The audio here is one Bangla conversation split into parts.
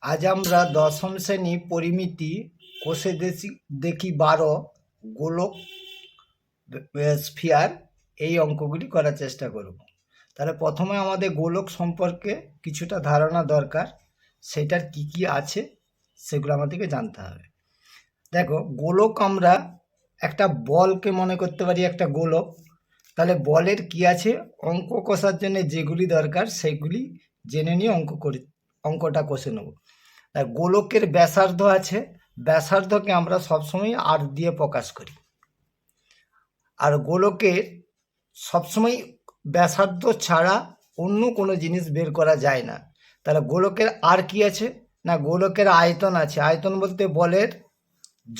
আজ আমরা দশম শ্রেণী পরিমিতি কোষে দেখি 12 গোলক স্ফিয়ার এই অঙ্কগুলি করার চেষ্টা করব। তাহলে প্রথমে আমাদের গোলক সম্পর্কে কিছুটা ধারণা দরকার, সেটার কি কি আছে সেগুলো আমাদেরকে জানতে হবে। দেখো, গোলক আমরা একটা বলকে মনে করতে পারি একটা গোলক। তাহলে বলের কি আছে, অঙ্ক কষার জন্য যেগুলি দরকার সেগুলি জেনে নিয়ে অঙ্কটা কষে নেব। গোলকের ব্যাসার্ধ আছে, ব্যাসার্ধকে আমরা সবসময় আর দিয়ে প্রকাশ করি। আর গোলকের সবসময় ব্যাসার্ধ ছাড়া অন্য কোনো জিনিস বের করা যায় না। তাহলে গোলকের আর কি আছে না, গোলকের আয়তন আছে। আয়তন বলতে বলের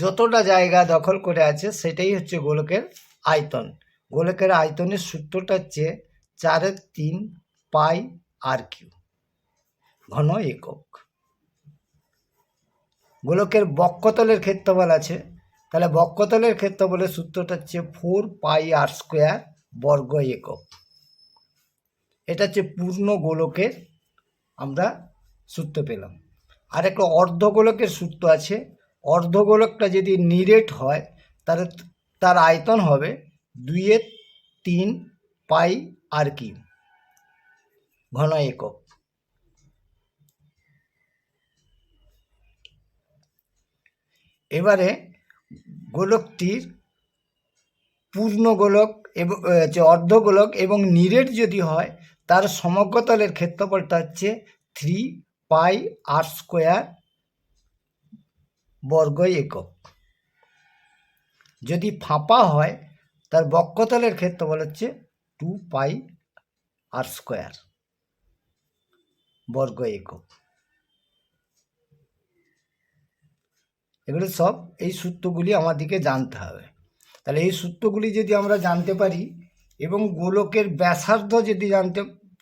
যতটা জায়গা দখল করে আছে সেটাই হচ্ছে গোলকের আয়তন। গোলকের আয়তনের সূত্রটা হচ্ছে 4/3 পাই আর কিউ ঘন একক। গোলকের বক্ষতলের ক্ষেত্রফল আছে, তাহলে বক্ষতলের ক্ষেত্রফলের সূত্রটা হচ্ছে 4 পাই আর স্কোয়ার বর্গ একক। এটা হচ্ছে পূর্ণ গোলকের আমরা সূত্র পেলাম। আর একটা অর্ধগোলকের সূত্র আছে। অর্ধগোলকটা যদি নিরেট হয় তাহলে তার আয়তন হবে 2/3 পাই আর কিউ ঘন একক। এবারে গোলকটির পূর্ণ গোলক এবং অর্ধগোলক এবং নিরেট যদি হয় তার সমগ্রতলের ক্ষেত্রফলটা হচ্ছে 3 পাই আর স্কোয়ার বর্গ একক। যদি ফাঁপা হয় তার বক্ষতলের ক্ষেত্রফল হচ্ছে 2 পাই আর স্কোয়ার বর্গ একক। এগুলো সব এই সূত্রগুলি আমাদেরকে জানতে হবে। তাহলে এই সূত্রগুলি যদি আমরা জানতে পারি এবং গোলকের ব্যাসার্ধ যদি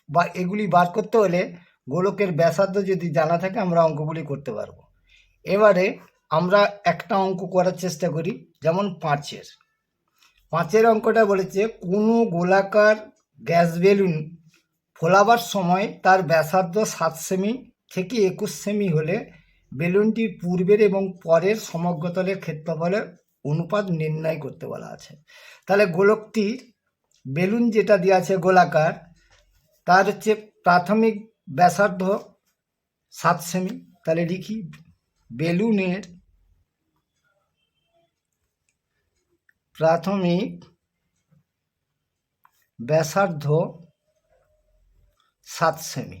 বা এগুলি বার করতে হলে গোলকের ব্যাসার্ধ যদি জানা থাকে আমরা অঙ্কগুলি করতে পারবো। এবারে আমরা একটা অঙ্ক করার চেষ্টা করি, যেমন 5-এর অঙ্কটা বলেছে কোনো গোলাকার গ্যাস বেলুন ফোলাবার সময় তার ব্যাসার্ধ 7 সেমি থেকে 21 সেমি হলে বেলুনটির পূর্বের এবং পরের সমগ্রতলের ক্ষেত্রফলের অনুপাত নির্ণয় করতে বলা আছে। তাহলে গোলকটির বেলুন যেটা দেওয়া আছে গোলাকার, তার হচ্ছে প্রাথমিক ব্যাসার্ধ 7 সেমি। তাহলে লিখি বেলুনের প্রাথমিক ব্যাসার্ধ 7 সেমি।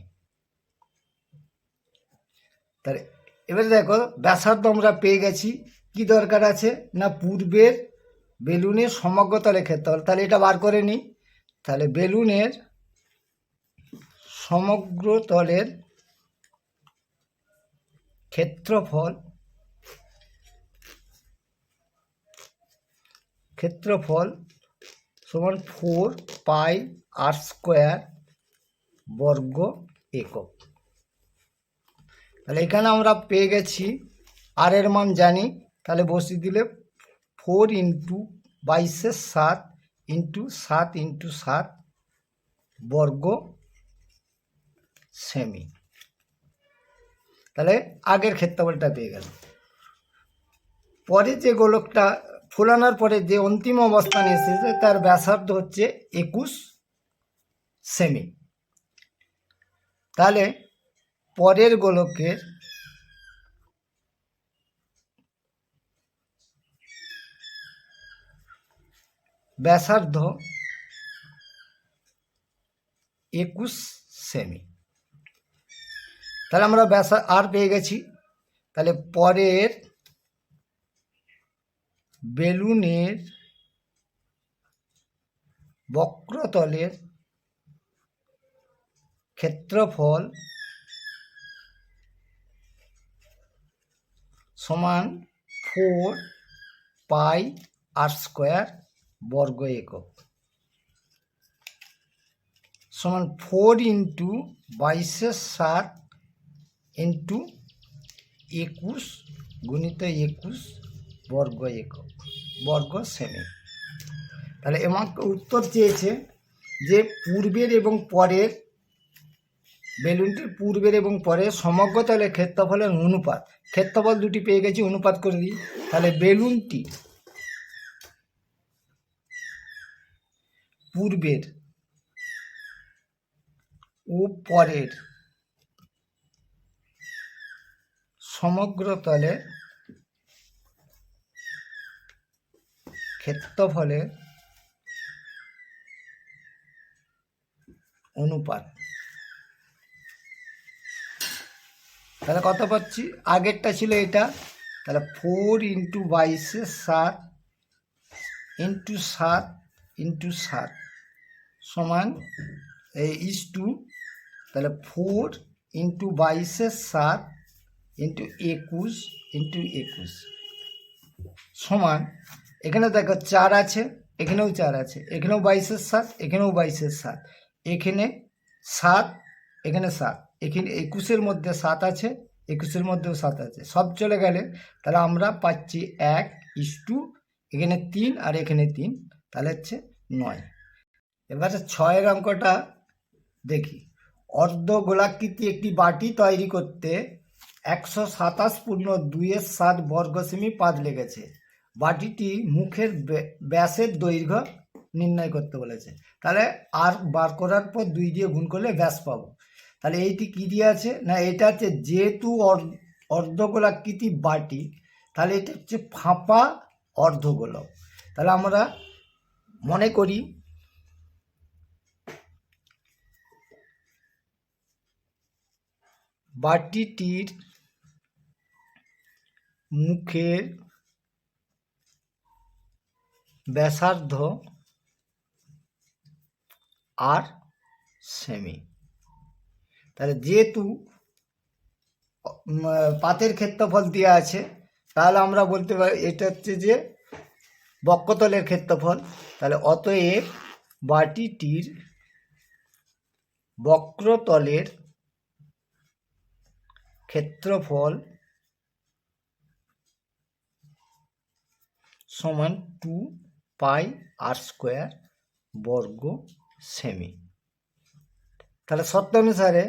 তাহলে এবারে দেখো, ব্যাসার্ধ আমরা পেয়ে গেছি, কি দরকার আছে না পূর্বের বেলুনের সমগ্রতলের ক্ষেত্রফল। তাহলে এটা বার করে নিই। তাহলে বেলুনের সমগ্রতলের ক্ষেত্রফল সমান 4 পাই আর স্কোয়ার বর্গ একক। তাহলে এখানে আমরা পেয়ে গেছি আর এর মান জানি, তাহলে বসিয়ে দিলে 4 ইন্টু 22/7 ইন্টু 7 ইন্টু 7 বর্গ সেমি। তাহলে আগের ক্ষেত্রফলটা পেয়ে গেল। পরে যে গোলকটা ফোলানোর পরে যে অন্তিম অবস্থানে এসেছে তার ব্যাসার্ধ হচ্ছে 21 সেমি। তাহলে পরের গোলকের ব্যাসার্ধ 21 সেমি। তাহলে আমরা আর পেয়ে গেছি। তাহলে পরের বেলুনের বক্রতলের ক্ষেত্রফল সমান 4 পাই আর স্কোয়ার বর্গ একক সমান 4 ইন্টু 22/7 ইন্টু 21 গুণিত 21 বর্গ একক বর্গ সেমি। তাহলে আমাকে উত্তর চেয়েছে যে পূর্বের এবং পরের বেলুনটির পূর্বের এবং পরের সমগ্র তলের ক্ষেত্রফলের অনুপাত, ক্ষেত্রফল দুটি পেয়ে গেছি, অনুপাত করে দিই। তাহলে বেলুনটি পূর্বের ও পরের সমগ্র তলের ক্ষেত্রফলের অনুপাত। তাহলে কত পাচ্ছি, আগেরটা ছিল এটা, তাহলে 4 ইন্টু 22 ইন্টু 7 ইন্টু 7 সমান ইস টু, তাহলে 4 ইন্টু 22 ইন্টু 21 ইন্টু 21 সমান, এখানে দেখো 4 আছে, এখানেও 4 আছে, এখানেও 22 এখানেও 22 এখানে 7, এখানে 7, এখানে 21 মধ্যে 7 আছে, 21 মধ্যেও 7 আছে, সব চলে গেলে তাহলে আমরা পাচ্ছি 1 ইস টু, এখানে 3 আর এখানে 3, তাহলে হচ্ছে 9। এবারে 6 অঙ্কটা দেখি। অর্ধ গোলাকৃতি একটি বাটি তৈরি করতে 127.2 বর্গ সেমি পাত লেগেছে। বাটিটি মুখের ব্যাসের দৈর্ঘ্য নির্ণয় করতে বলেছে। তাহলে আর বার করার পর 2 দিয়ে গুণ করলে ব্যাস পাবো। তাহলে এইটি কি দিয়ে আছে না, এটা হচ্ছে যেহেতু অর্ধগোলাকৃতি বাটি, তাহলে এটা হচ্ছে ফাঁপা অর্ধগোলক। তাহলে আমরা মনে করি বাটিটির মুখের ব্যাসার্ধ আর সেমি। তাহলে যেহেতু পাতের ক্ষেত্রফল দেওয়া আছে, তাহলে আমরা বলতে পারি এটা হচ্ছে যে বক্ষতলের ক্ষেত্রফল। তাহলে অতএব বাটিটির বক্রতলের ক্ষেত্রফল সমান 2πr² বর্গ সেমি। তাহলে শর্ত অনুসারে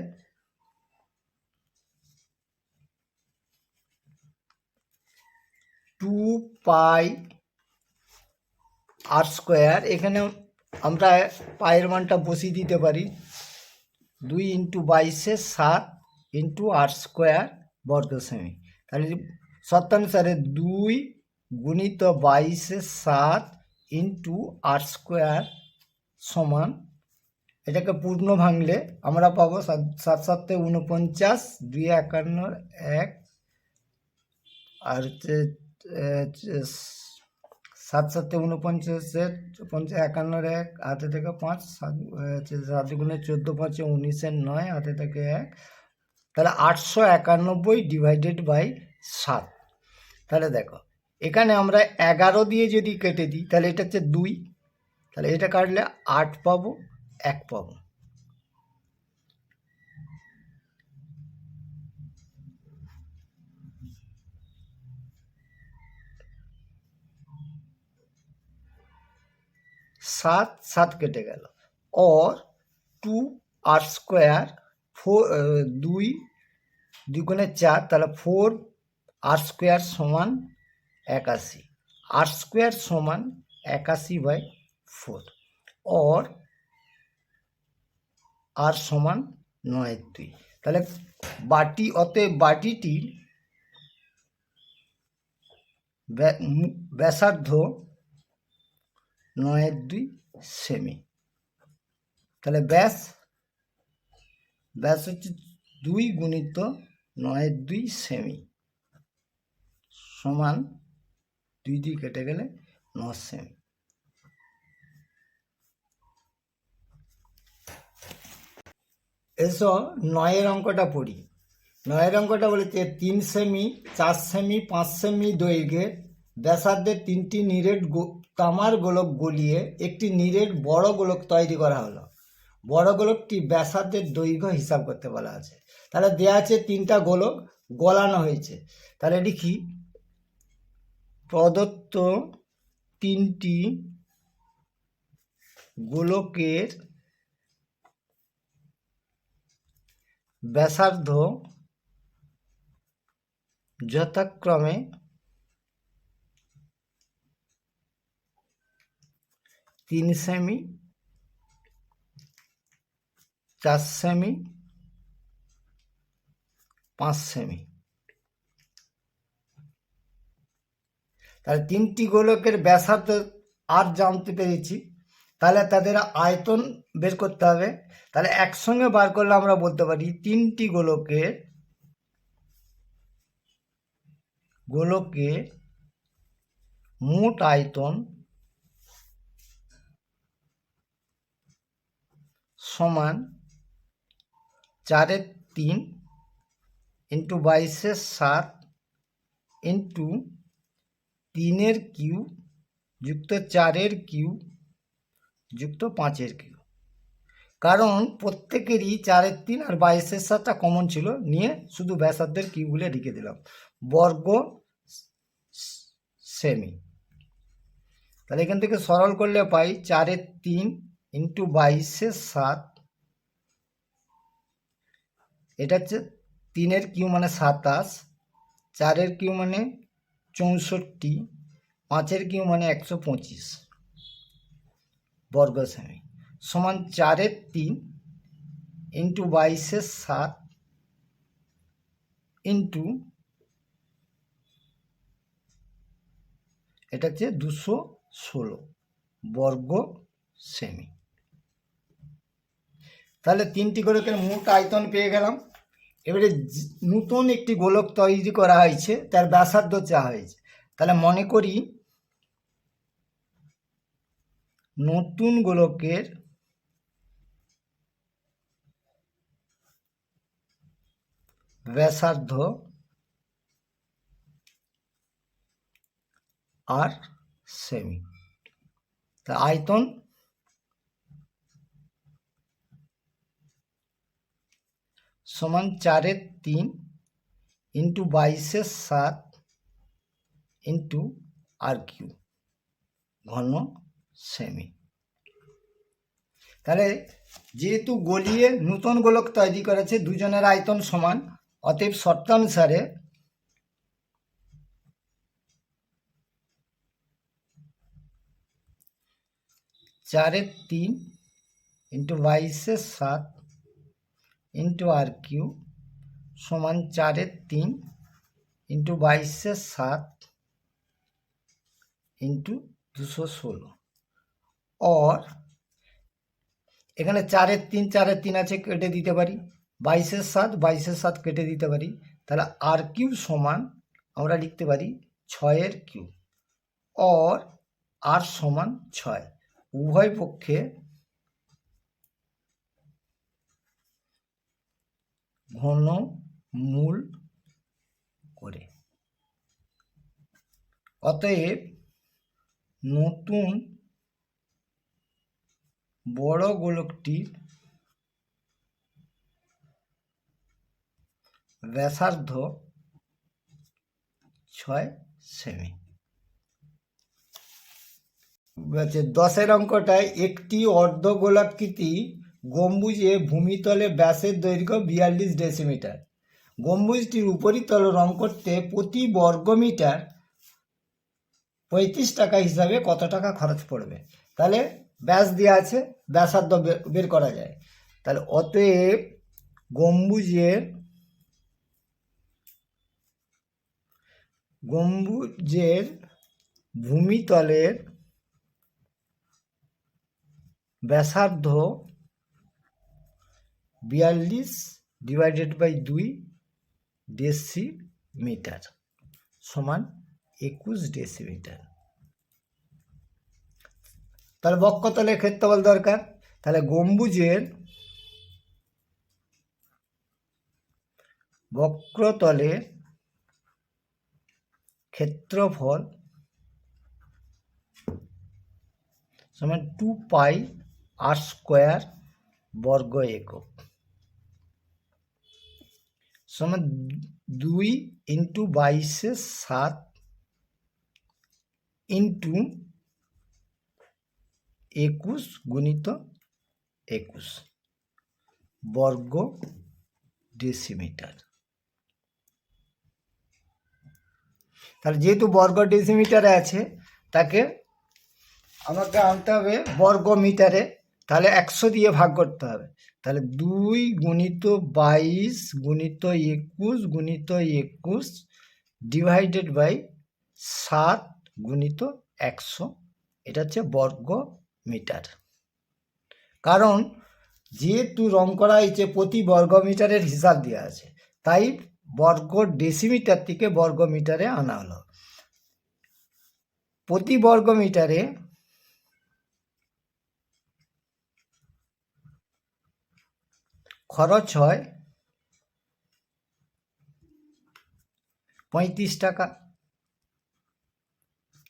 2πr², এখানে আমরা পায়ের মানটা বসিয়ে দিতে পারি, 2 ইন্টু 22 ইন্টু r² বর্গ সেমি। তাহলে শর্তানুসারে 2 গুণিত 22 ইন্টু r² সমান, এটাকে পূর্ণ ভাঙলে আমরা পাবো 7 7 49, 2 51 1, আর হচ্ছে 7 7 49, 51 1, হাতে থেকে 5, 7 গুণে 14, 5 19, 9, হাতে থেকে 1, তাহলে 891 ডিভাইডেড বাই 7। তাহলে দেখো এখানে আমরা 11 দিয়ে যদি কেটে দিই, তাহলে এটা হচ্ছে 2, তাহলে এটা কাটলে 8 পাবো, 1 পাবো। सात 7 কেটে গেল, और 2r², 2 দুগুণে 4, তাহলে 4r² সমান 81, r² সমান 81/4, और r সমান 9/2। তাহলে অতএব বাটিটির ব্যাসার্ধ 9/2 সেমি। তাহলে ব্যাস হচ্ছে 2 গুণিত 9/2 সেমি সমান 2 দিয়ে কেটে গেলে 9 সেমি। এসো 9 অঙ্কটা পড়ি। 9 অঙ্কটা বলেছে 3 সেমি, 4 সেমি, 5 সেমি দৈর্ঘ্যের ব্যাসার্ধের 3টি নিরেট তামার গোলক গলিয়ে একটি নিরেট বড় গোলক তৈরি করা হলো। বড় গোলকটি ব্যাসার্ধের দৈর্ঘ্য হিসাব করতে বলা আছে। তাহলে দেওয়া আছে 3টা গোলক গলানো হয়েছে। তাহলে লিখি প্রদত্ত 3টি গোলকের ব্যাসার্ধ যথাক্রমে 3 সেমি, 4 সেমি, 5 সেমি। তাহলে 3টি গোলকের ব্যাসার্ধ আর জানতে পেরেছি, তাহলে তাদের আয়তন বের করতে হবে। তাহলে একসঙ্গে বার করলে আমরা বলতে পারি 3টি গোলকের মোট আয়তন সমান 4/3 ইন্টু 22/7 ইন্টু 3/3 যুক্ত 4/3 যুক্ত 5/3। কারণ প্রত্যেকেরই 4/3 আর 22/7টা কমন ছিল, নিয়ে শুধু ব্যাসার্ধের কিউগুলো লিখে দিলাম বর্গ সেমি। তাহলে এখান থেকে সরল করলে পাই 4/3 ইন্টু 22/7, এটা হচ্ছে 3/কিউ মানে 27, 4/কিউ মানে 64, 5/কিউ মানে 125 বর্গ সেমি সমান 4/3 ইন্টু 22/7 ইন্টু এটা হচ্ছে 216 বর্গ সেমি। তাহলে 3টি গোলকের মোট আয়তন পেয়ে গেলাম। এবারে নতুন একটি গোলক তৈরি করা হয়েছে, তার ব্যাসার্ধ চাওয়া হয়েছে। তাহলে মনে করি নতুন গোলকের ব্যাসার্ধ আর সেমি। তা আয়তন সমান 4/3 ইন্টু 22/7 ইন্টু r³ ঘন সেমি। তাহলে যেহেতু গলিয়ে নতুন গোলক তৈরি করেছে, দুজনের আয়তন সমান, অতএব শর্তানুসারে চারের 3 ইন্টু 22/7 ইন্টু r³ সমান 4/3 ইন্টু 22/7 ইন্টু 216। और এখানে 4/3 আছে, কেটে দিতে পারি, 22/7 কেটে দিতে পারি। তাহলে r³ সমান আমরা লিখতে পারি 6/3 और r সমান 6। উভয় পক্ষে ঘনমূল করে। অতএব নতুন বড় গোলকটির ব্যাসার্ধ 6 সেমি। 10 অঙ্কটায় একটি অর্ধগোলাকৃতি গম্বুজে ভূমিতলে ব্যাসের দৈর্ঘ্য 42 ডেসিমিটার। গম্বুজটির উপরিতল রং করতে প্রতি বর্গমিটার 35 টাকা হিসাবে কত টাকা খরচ পড়বে? তাহলে ব্যাস দেওয়া আছে, ব্যাসার্ধ বের করা যায়। তাহলে অতএব গম্বুজের ভূমিতলের ব্যাসার্ধ 42/2 ডেসিমিটার সমান 21 ডেসিমিটার। তাহলে বক্ষতলের ক্ষেত্রফল দরকার। তাহলে গম্বুজের বক্রতলের ক্ষেত্রফল সমান 2πr² বর্গ একক সমান 2 ইন্টু 22/7 ইন্টু 21 গুণিত 21 বর্গ ডেসিমিটার। তাহলে যেহেতু বর্গ ডেসিমিটারে আছে, তাকে আমাকে আনতে হবে বর্গ মিটারে। তাহলে 100 দিয়ে ভাগ করতে হবে। তাহলে 2 গুণিত 22 গুণিত 21 গুণিত 21 ডিভাইডেড বাই 7 গুণিত 100, এটা হচ্ছে বর্গ মিটার। কারণ যেহেতু রং করা হয়েছে প্রতি বর্গ মিটারের হিসাব দেওয়া আছে, তাই বর্গ ডেসিমিটার থেকে বর্গ মিটারে আনা হলো। প্রতি বর্গ মিটারে খরচ হয় 35 টাকা।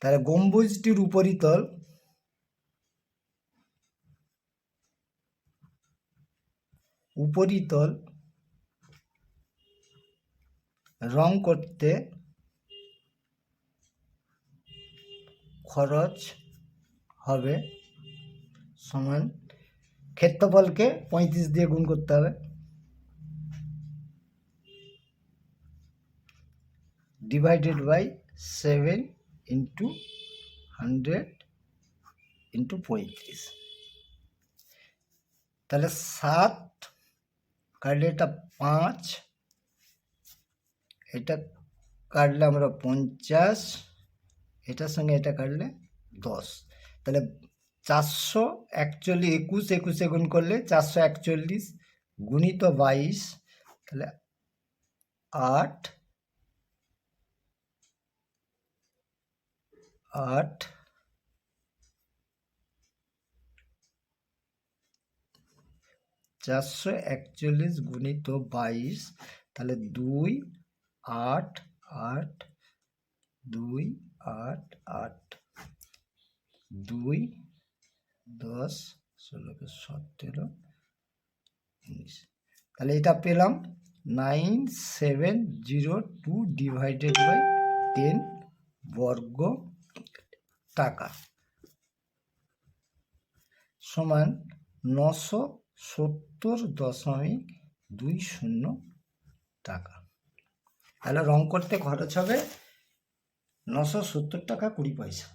তাহলে গম্বুজটির উপরিতল রং করতে খরচ হবে সমান ক্ষেত্রফলকে 35 দিয়ে গুণ করতে হবে, ডিভাইডেড বাই 7 ইন্টু 100 ইন্টু 35। তাহলে 7 কাটলে এটা 5, এটা কাটলে আমরা 50, এটার সঙ্গে এটা কাটলে 10। তাহলে 441, 21 গুণ করলে 441 গুণিত 22, তাহলে 8 441 গুণিত 22, তাহলে 2 8 8 2 8 8 2 10 16 17 19। তাহলে এটা পেলাম 9702 ডিভাইডেড বাই 10 বর্গ টাকা সমান 970.20 টাকা। তাহলে রং করতে খরচ হবে 970 টাকা 20 পয়সা।